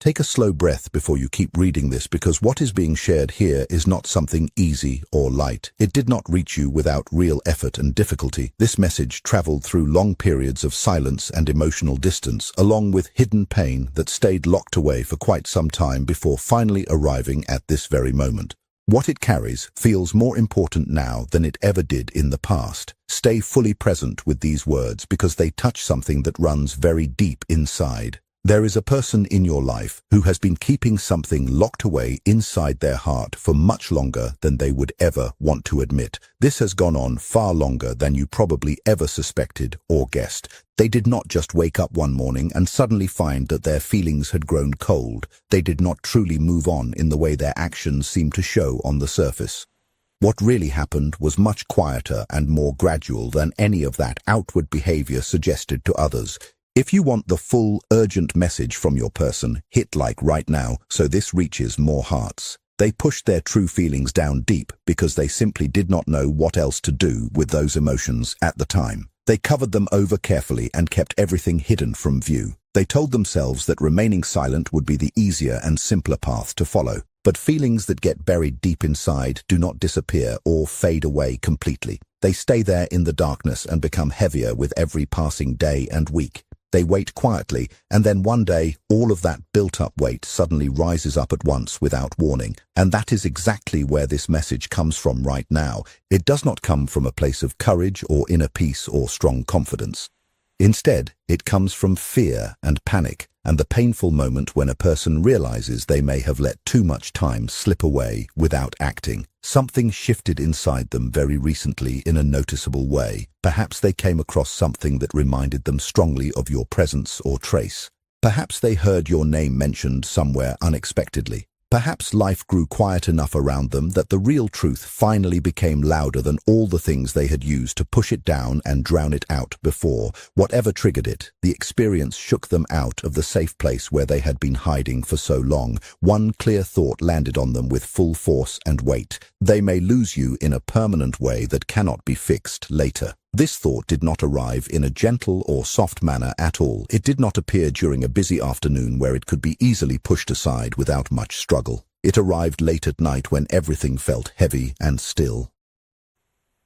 Take a slow breath before you keep reading this, because what is being shared here is not something easy or light. It did not reach you without real effort and difficulty. This message traveled through long periods of silence and emotional distance, along with hidden pain that stayed locked away for quite some time before finally arriving at this very moment. What it carries feels more important now than it ever did in the past. Stay fully present with these words, because they touch something that runs very deep inside. There is a person in your life who has been keeping something locked away inside their heart for much longer than they would ever want to admit. This has gone on far longer than you probably ever suspected or guessed. They did not just wake up one morning and suddenly find that their feelings had grown cold. They did not truly move on in the way their actions seemed to show on the surface. What really happened was much quieter and more gradual than any of that outward behavior suggested to others. If you want the full, urgent message from your person, hit like right now so this reaches more hearts. They pushed their true feelings down deep because they simply did not know what else to do with those emotions at the time. They covered them over carefully and kept everything hidden from view. They told themselves that remaining silent would be the easier and simpler path to follow. But feelings that get buried deep inside do not disappear or fade away completely. They stay there in the darkness and become heavier with every passing day and week. They wait quietly, and then one day, all of that built-up weight suddenly rises up at once without warning. And that is exactly where this message comes from right now. It does not come from a place of courage or inner peace or strong confidence. Instead, it comes from fear and panic, and the painful moment when a person realizes they may have let too much time slip away without acting. Something shifted inside them very recently in a noticeable way. Perhaps they came across something that reminded them strongly of your presence or trace. Perhaps they heard your name mentioned somewhere unexpectedly. Perhaps life grew quiet enough around them that the real truth finally became louder than all the things they had used to push it down and drown it out before. Whatever triggered it, the experience shook them out of the safe place where they had been hiding for so long. One clear thought landed on them with full force and weight. They may lose you in a permanent way that cannot be fixed later. This thought did not arrive in a gentle or soft manner at all. It did not appear during a busy afternoon where it could be easily pushed aside without much struggle. It arrived late at night when everything felt heavy and still.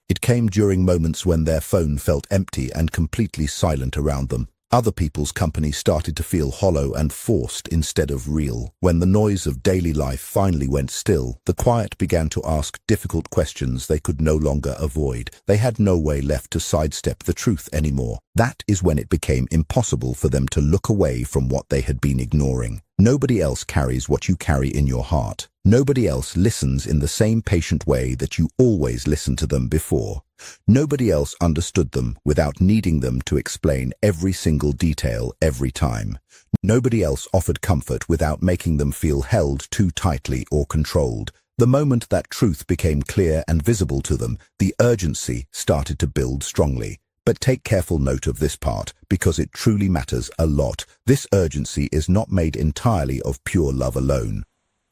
It came during moments when their phone felt empty and completely silent around them. Other people's company started to feel hollow and forced instead of real. When the noise of daily life finally went still, the quiet began to ask difficult questions they could no longer avoid. They had no way left to sidestep the truth anymore. That is when it became impossible for them to look away from what they had been ignoring. Nobody else carries what you carry in your heart. Nobody else listens in the same patient way that you always listened to them before. Nobody else understood them without needing them to explain every single detail every time. Nobody else offered comfort without making them feel held too tightly or controlled. The moment that truth became clear and visible to them, the urgency started to build strongly. But take careful note of this part, because it truly matters a lot. This urgency is not made entirely of pure love alone.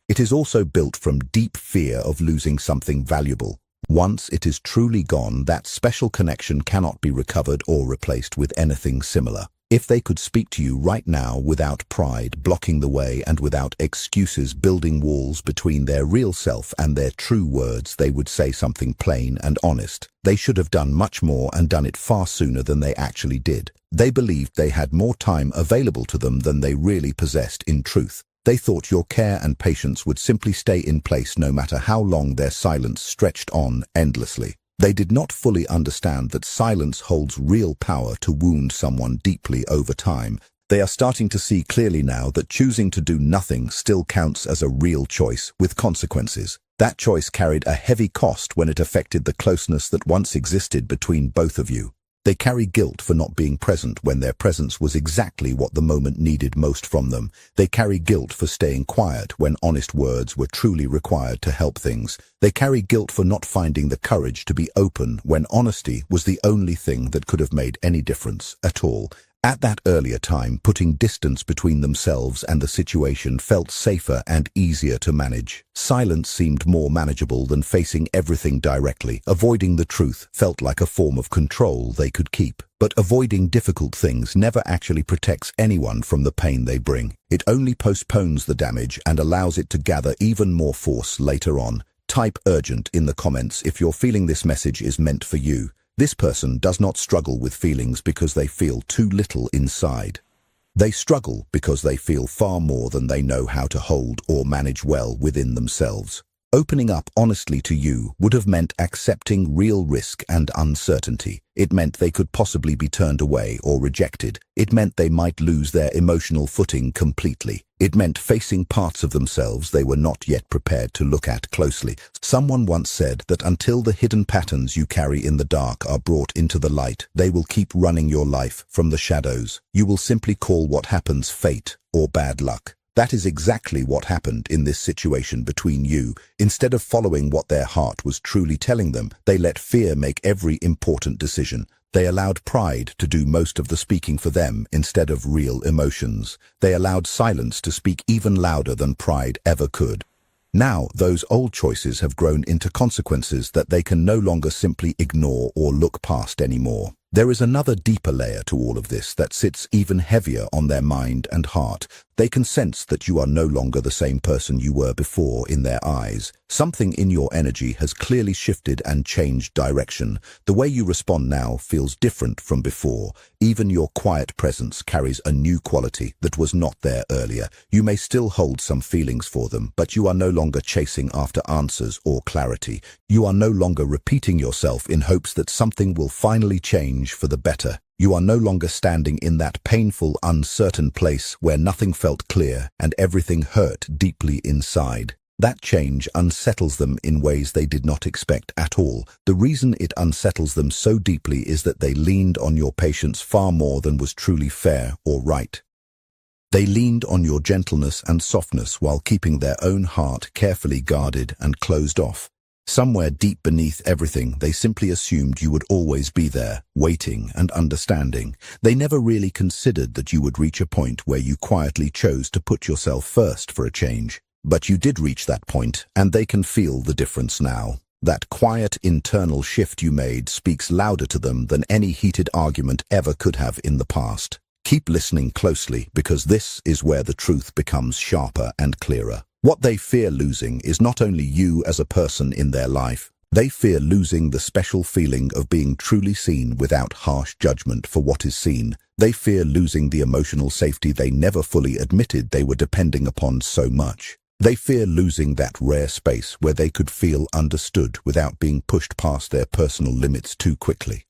It is also built from deep fear of losing something valuable. Once it is truly gone, that special connection cannot be recovered or replaced with anything similar. If they could speak to you right now without pride blocking the way and without excuses building walls between their real self and their true words, they would say something plain and honest. They should have done much more and done it far sooner than they actually did. They believed they had more time available to them than they really possessed in truth. They thought your care and patience would simply stay in place no matter how long their silence stretched on endlessly. They did not fully understand that silence holds real power to wound someone deeply over time. They are starting to see clearly now that choosing to do nothing still counts as a real choice with consequences. That choice carried a heavy cost when it affected the closeness that once existed between both of you. They carry guilt for not being present when their presence was exactly what the moment needed most from them. They carry guilt for staying quiet when honest words were truly required to help things. They carry guilt for not finding the courage to be open when honesty was the only thing that could have made any difference at all. At that earlier time, putting distance between themselves and the situation felt safer and easier to manage. Silence seemed more manageable than facing everything directly. Avoiding the truth felt like a form of control they could keep. But avoiding difficult things never actually protects anyone from the pain they bring. It only postpones the damage and allows it to gather even more force later on. Type urgent in the comments if you're feeling this message is meant for you. This person does not struggle with feelings because they feel too little inside. They struggle because they feel far more than they know how to hold or manage well within themselves. Opening up honestly to you would have meant accepting real risk and uncertainty. It meant they could possibly be turned away or rejected. It meant they might lose their emotional footing completely. It meant facing parts of themselves they were not yet prepared to look at closely. Someone once said that until the hidden patterns you carry in the dark are brought into the light, they will keep running your life from the shadows. You will simply call what happens fate or bad luck. That is exactly what happened in this situation between you. Instead of following what their heart was truly telling them, they let fear make every important decision. They allowed pride to do most of the speaking for them instead of real emotions. They allowed silence to speak even louder than pride ever could. Now, those old choices have grown into consequences that they can no longer simply ignore or look past anymore. There is another deeper layer to all of this that sits even heavier on their mind and heart. They can sense that you are no longer the same person you were before in their eyes. Something in your energy has clearly shifted and changed direction. The way you respond now feels different from before. Even your quiet presence carries a new quality that was not there earlier. You may still hold some feelings for them, but you are no longer chasing after answers or clarity. You are no longer repeating yourself in hopes that something will finally change for the better. You are no longer standing in that painful, uncertain place where nothing felt clear and everything hurt deeply inside. That change unsettles them in ways they did not expect at all. The reason it unsettles them so deeply is that they leaned on your patience far more than was truly fair or right. They leaned on your gentleness and softness while keeping their own heart carefully guarded and closed off. Somewhere deep beneath everything, they simply assumed you would always be there, waiting and understanding. They never really considered that you would reach a point where you quietly chose to put yourself first for a change. But you did reach that point, and they can feel the difference now. That quiet internal shift you made speaks louder to them than any heated argument ever could have in the past. Keep listening closely, because this is where the truth becomes sharper and clearer. What they fear losing is not only you as a person in their life. They fear losing the special feeling of being truly seen without harsh judgment for what is seen. They fear losing the emotional safety they never fully admitted they were depending upon so much. They fear losing that rare space where they could feel understood without being pushed past their personal limits too quickly.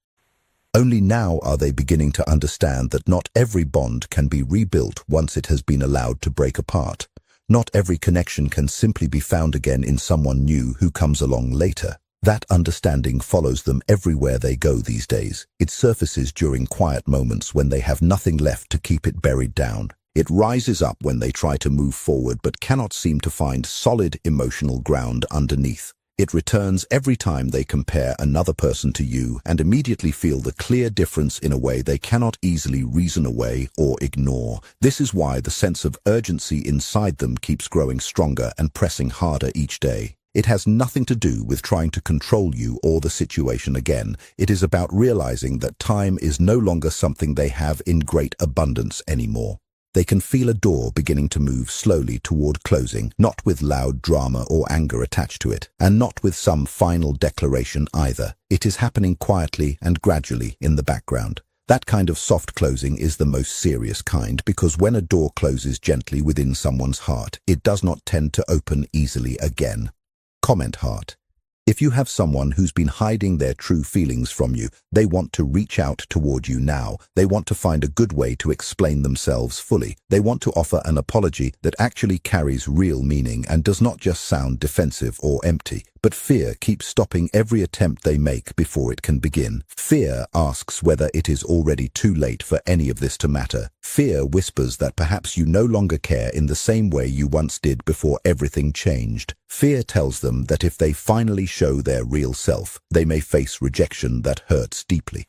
Only now are they beginning to understand that not every bond can be rebuilt once it has been allowed to break apart. Not every connection can simply be found again in someone new who comes along later. That understanding follows them everywhere they go these days. It surfaces during quiet moments when they have nothing left to keep it buried down. It rises up when they try to move forward but cannot seem to find solid emotional ground underneath. It returns every time they compare another person to you and immediately feel the clear difference in a way they cannot easily reason away or ignore. This is why the sense of urgency inside them keeps growing stronger and pressing harder each day. It has nothing to do with trying to control you or the situation again. It is about realizing that time is no longer something they have in great abundance anymore. They can feel a door beginning to move slowly toward closing, not with loud drama or anger attached to it, and not with some final declaration either. It is happening quietly and gradually in the background. That kind of soft closing is the most serious kind, because when a door closes gently within someone's heart, it does not tend to open easily again. Comment heart. If you have someone who's been hiding their true feelings from you, they want to reach out toward you now. They want to find a good way to explain themselves fully. They want to offer an apology that actually carries real meaning and does not just sound defensive or empty. But fear keeps stopping every attempt they make before it can begin. Fear asks whether it is already too late for any of this to matter. Fear whispers that perhaps you no longer care in the same way you once did before everything changed. Fear tells them that if they finally show their real self, they may face rejection that hurts deeply.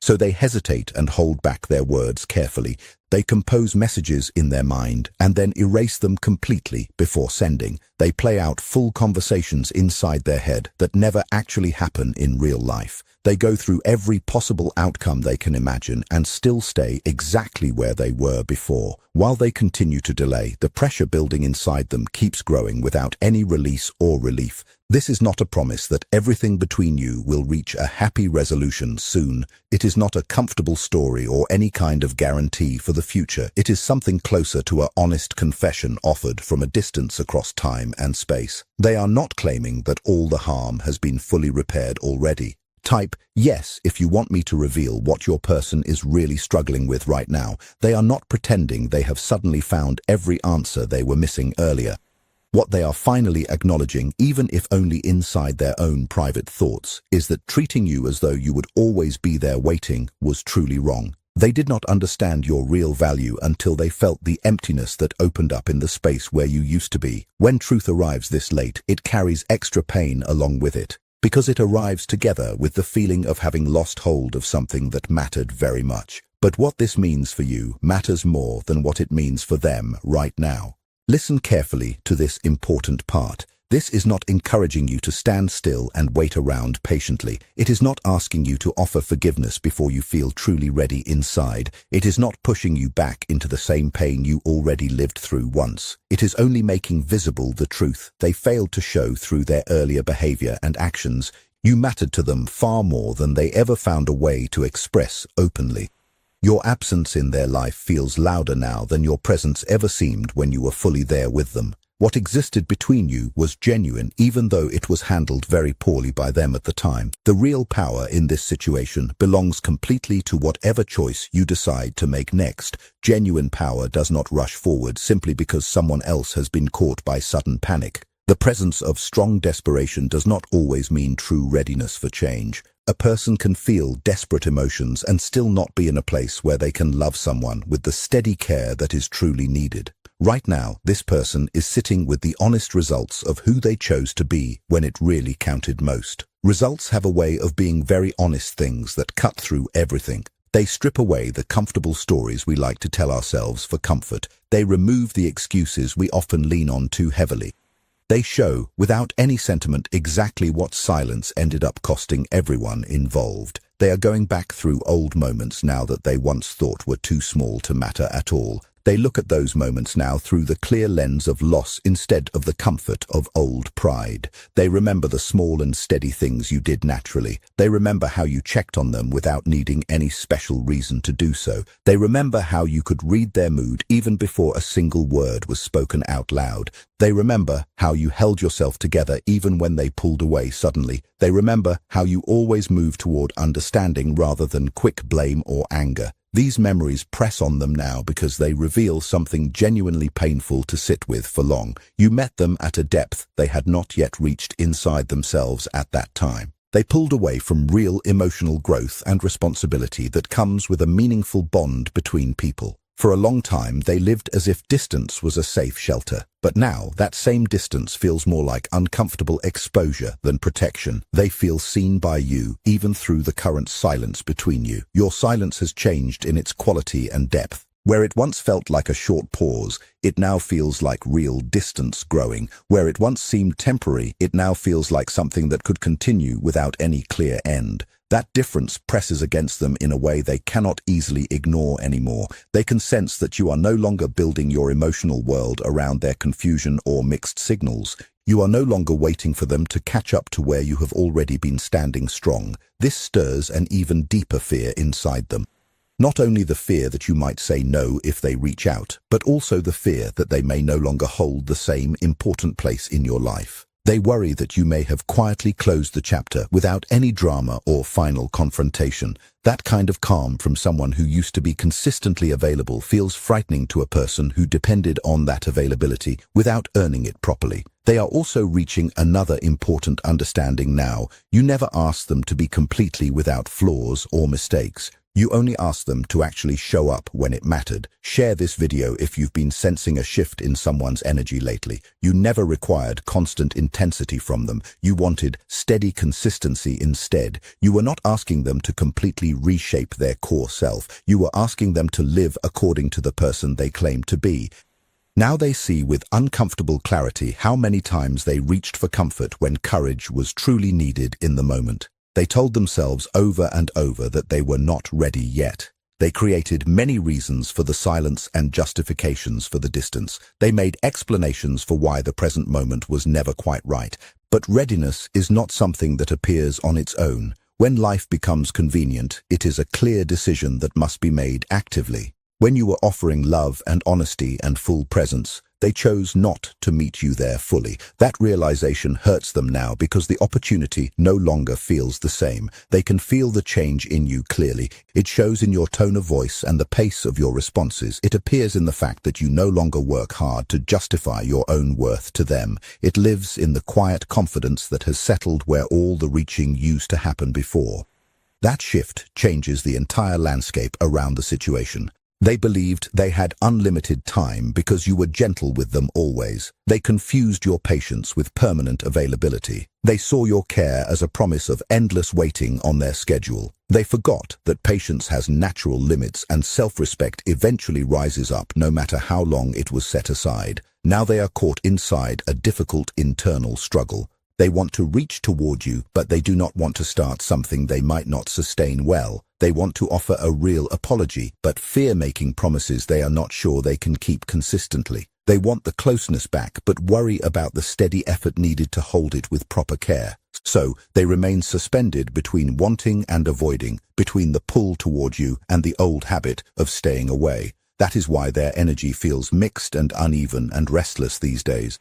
So they hesitate and hold back their words carefully. They compose messages in their mind and then erase them completely before sending. They play out full conversations inside their head that never actually happen in real life. They go through every possible outcome they can imagine and still stay exactly where they were before. While they continue to delay, the pressure building inside them keeps growing without any release or relief. This is not a promise that everything between you will reach a happy resolution soon. It is not a comfortable story or any kind of guarantee for the future. It is something closer to an honest confession offered from a distance across time and space. They are not claiming that all the harm has been fully repaired already. Type yes if you want me to reveal what your person is really struggling with right now. They are not pretending they have suddenly found every answer they were missing earlier. What they are finally acknowledging, even if only inside their own private thoughts, is that treating you as though you would always be there waiting was truly wrong. They did not understand your real value until they felt the emptiness that opened up in the space where you used to be. When truth arrives this late, it carries extra pain along with it, because it arrives together with the feeling of having lost hold of something that mattered very much. But what this means for you matters more than what it means for them right now. Listen carefully to this important part. This is not encouraging you to stand still and wait around patiently. It is not asking you to offer forgiveness before you feel truly ready inside. It is not pushing you back into the same pain you already lived through once. It is only making visible the truth they failed to show through their earlier behavior and actions. You mattered to them far more than they ever found a way to express openly. Your absence in their life feels louder now than your presence ever seemed when you were fully there with them. What existed between you was genuine, even though it was handled very poorly by them at the time. The real power in this situation belongs completely to whatever choice you decide to make next. Genuine power does not rush forward simply because someone else has been caught by sudden panic. The presence of strong desperation does not always mean true readiness for change. A person can feel desperate emotions and still not be in a place where they can love someone with the steady care that is truly needed. Right now, this person is sitting with the honest results of who they chose to be when it really counted most. Results have a way of being very honest things that cut through everything. They strip away the comfortable stories we like to tell ourselves for comfort. They remove the excuses we often lean on too heavily. They show, without any sentiment, exactly what silence ended up costing everyone involved. They are going back through old moments now that they once thought were too small to matter at all. They look at those moments now through the clear lens of loss instead of the comfort of old pride. They remember the small and steady things you did naturally. They remember how you checked on them without needing any special reason to do so. They remember how you could read their mood even before a single word was spoken out loud. They remember how you held yourself together even when they pulled away suddenly. They remember how you always moved toward understanding rather than quick blame or anger. These memories press on them now because they reveal something genuinely painful to sit with for long. You met them at a depth they had not yet reached inside themselves at that time. They pulled away from real emotional growth and responsibility that comes with a meaningful bond between people. For a long time, they lived as if distance was a safe shelter. But now, that same distance feels more like uncomfortable exposure than protection. They feel seen by you, even through the current silence between you. Your silence has changed in its quality and depth. Where it once felt like a short pause, it now feels like real distance growing. Where it once seemed temporary, it now feels like something that could continue without any clear end. That difference presses against them in a way they cannot easily ignore anymore. They can sense that you are no longer building your emotional world around their confusion or mixed signals. You are no longer waiting for them to catch up to where you have already been standing strong. This stirs an even deeper fear inside them. Not only the fear that you might say no if they reach out, but also the fear that they may no longer hold the same important place in your life. They worry that you may have quietly closed the chapter without any drama or final confrontation. That kind of calm from someone who used to be consistently available feels frightening to a person who depended on that availability without earning it properly. They are also reaching another important understanding now. You never asked them to be completely without flaws or mistakes. You only ask them to actually show up when it mattered. Share this video if you've been sensing a shift in someone's energy lately. You never required constant intensity from them. You wanted steady consistency instead. You were not asking them to completely reshape their core self. You were asking them to live according to the person they claim to be. Now they see with uncomfortable clarity how many times they reached for comfort when courage was truly needed in the moment. They told themselves over and over that they were not ready yet. They created many reasons for the silence and justifications for the distance. They made explanations for why the present moment was never quite right. But readiness is not something that appears on its own. When life becomes convenient, it is a clear decision that must be made actively. When you were offering love and honesty and full presence, they chose not to meet you there fully. That realization hurts them now because the opportunity no longer feels the same. They can feel the change in you clearly. It shows in your tone of voice and the pace of your responses. It appears in the fact that you no longer work hard to justify your own worth to them. It lives in the quiet confidence that has settled where all the reaching used to happen before. That shift changes the entire landscape around the situation. They believed they had unlimited time because you were gentle with them always. They confused your patience with permanent availability. They saw your care as a promise of endless waiting on their schedule. They forgot that patience has natural limits and self-respect eventually rises up no matter how long it was set aside. Now they are caught inside a difficult internal struggle. They want to reach toward you, but they do not want to start something they might not sustain well. They want to offer a real apology, but fear making promises they are not sure they can keep consistently. They want the closeness back, but worry about the steady effort needed to hold it with proper care. So, they remain suspended between wanting and avoiding, between the pull toward you and the old habit of staying away. That is why their energy feels mixed and uneven and restless these days.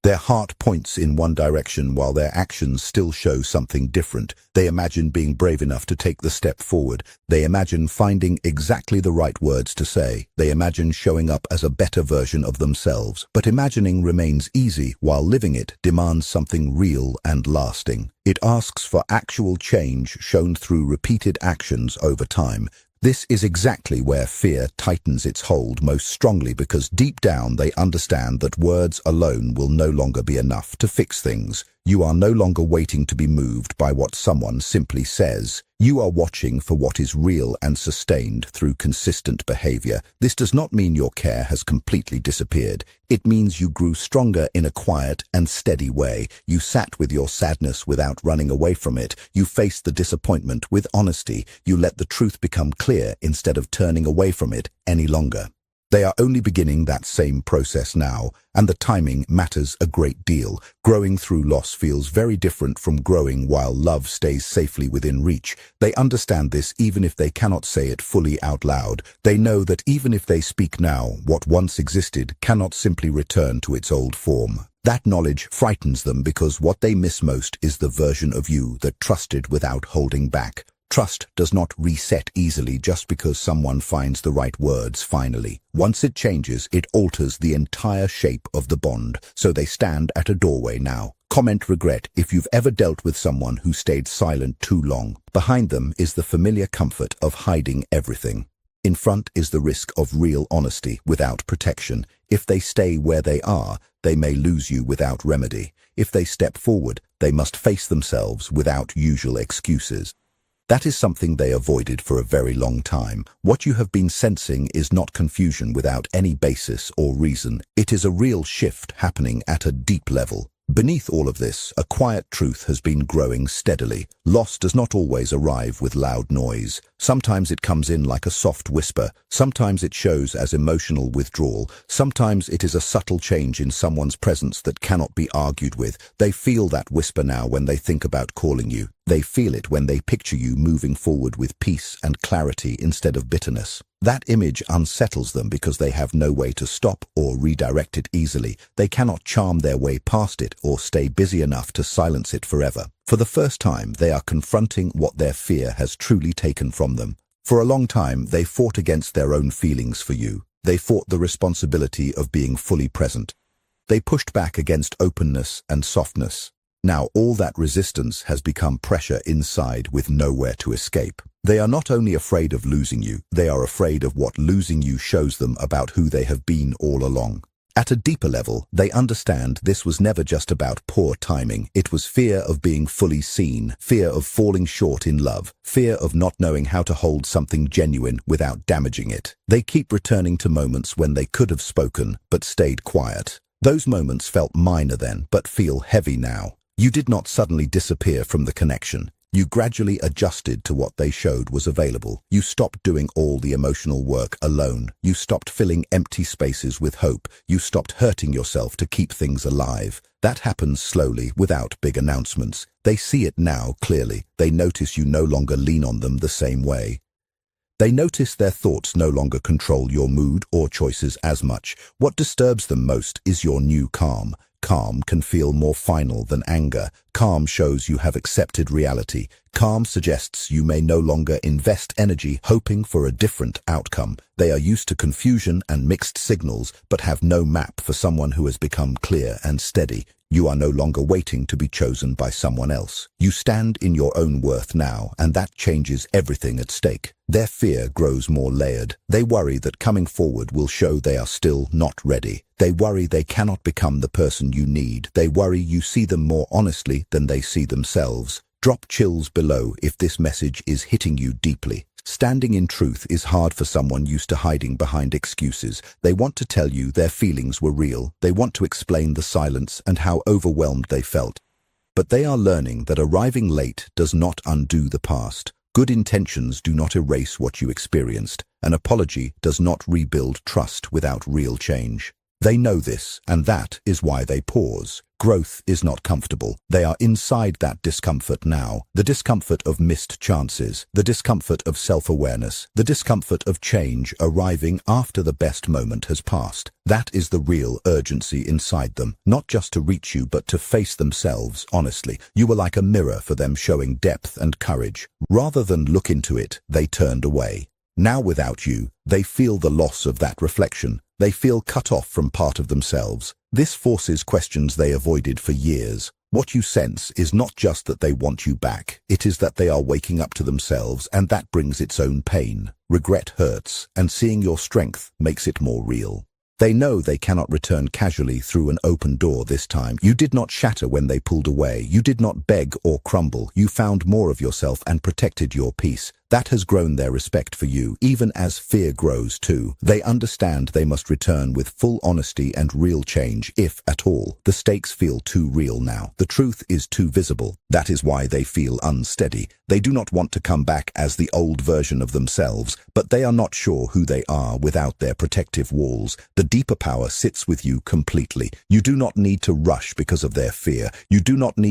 Their heart points in one direction while their actions still show something different. They imagine being brave enough to take the step forward. They imagine finding exactly the right words to say. They imagine showing up as a better version of themselves. But imagining remains easy, while living it demands something real and lasting. It asks for actual change shown through repeated actions over time. This is exactly where fear tightens its hold most strongly because deep down they understand that words alone will no longer be enough to fix things. You are no longer waiting to be moved by what someone simply says. You are watching for what is real and sustained through consistent behavior. This does not mean your care has completely disappeared. It means you grew stronger in a quiet and steady way. You sat with your sadness without running away from it. You faced the disappointment with honesty. You let the truth become clear instead of turning away from it any longer. They are only beginning that same process now, and the timing matters a great deal. Growing through loss feels very different from growing while love stays safely within reach. They understand this even if they cannot say it fully out loud. They know that even if they speak now, what once existed cannot simply return to its old form. That knowledge frightens them because what they miss most is the version of you that trusted without holding back. Trust does not reset easily just because someone finds the right words finally. Once it changes, it alters the entire shape of the bond, so they stand at a doorway now. Comment regret if you've ever dealt with someone who stayed silent too long. Behind them is the familiar comfort of hiding everything. In front is the risk of real honesty without protection. If they stay where they are, they may lose you without remedy. If they step forward, they must face themselves without usual excuses. That is something they avoided for a very long time. What you have been sensing is not confusion without any basis or reason. It is a real shift happening at a deep level. Beneath all of this, a quiet truth has been growing steadily. Loss does not always arrive with loud noise. Sometimes it comes in like a soft whisper. Sometimes it shows as emotional withdrawal. Sometimes it is a subtle change in someone's presence that cannot be argued with. They feel that whisper now when they think about calling you. They feel it when they picture you moving forward with peace and clarity instead of bitterness. That image unsettles them because they have no way to stop or redirect it easily. They cannot charm their way past it or stay busy enough to silence it forever. For the first time, they are confronting what their fear has truly taken from them. For a long time, they fought against their own feelings for you. They fought the responsibility of being fully present. They pushed back against openness and softness. Now all that resistance has become pressure inside with nowhere to escape. They are not only afraid of losing you, they are afraid of what losing you shows them about who they have been all along. At a deeper level, they understand this was never just about poor timing. It was fear of being fully seen, fear of falling short in love, fear of not knowing how to hold something genuine without damaging it. They keep returning to moments when they could have spoken, but stayed quiet. Those moments felt minor then, but feel heavy now. You did not suddenly disappear from the connection. You gradually adjusted to what they showed was available. You stopped doing all the emotional work alone. You stopped filling empty spaces with hope. You stopped hurting yourself to keep things alive. That happens slowly, without big announcements. They see it now clearly. They notice you no longer lean on them the same way. They notice their thoughts no longer control your mood or choices as much. What disturbs them most is your new calm. Calm can feel more final than anger. Calm shows you have accepted reality. Calm suggests you may no longer invest energy hoping for a different outcome. They are used to confusion and mixed signals, but have no map for someone who has become clear and steady. You are no longer waiting to be chosen by someone else. You stand in your own worth now, and that changes everything at stake. Their fear grows more layered. They worry that coming forward will show they are still not ready. They worry they cannot become the person you need. They worry you see them more honestly than they see themselves. Drop chills below if this message is hitting you deeply. Standing in truth is hard for someone used to hiding behind excuses. They want to tell you their feelings were real. They want to explain the silence and how overwhelmed they felt. But they are learning that arriving late does not undo the past. Good intentions do not erase what you experienced. An apology does not rebuild trust without real change. They know this, and that is why they pause. Growth is not comfortable. They are inside that discomfort now. The discomfort of missed chances, the discomfort of self-awareness, the discomfort of change arriving after the best moment has passed. That is the real urgency inside them, not just to reach you, but to face themselves honestly. You were like a mirror for them, showing depth and courage. Rather than look into it, they turned away. Now without you, they feel the loss of that reflection. They feel cut off from part of themselves. This forces questions they avoided for years. What you sense is not just that they want you back. It is that they are waking up to themselves, and that brings its own pain. Regret hurts, and seeing your strength makes it more real. They know they cannot return casually through an open door this time. You did not shatter when they pulled away. You did not beg or crumble. You found more of yourself and protected your peace. That has grown their respect for you, even as fear grows too. They understand they must return with full honesty and real change, if at all. The stakes feel too real now. The truth is too visible. That is why they feel unsteady. They do not want to come back as the old version of themselves, but they are not sure who they are without their protective walls. The deeper power sits with you completely. You do not need to rush because of their fear. You do not need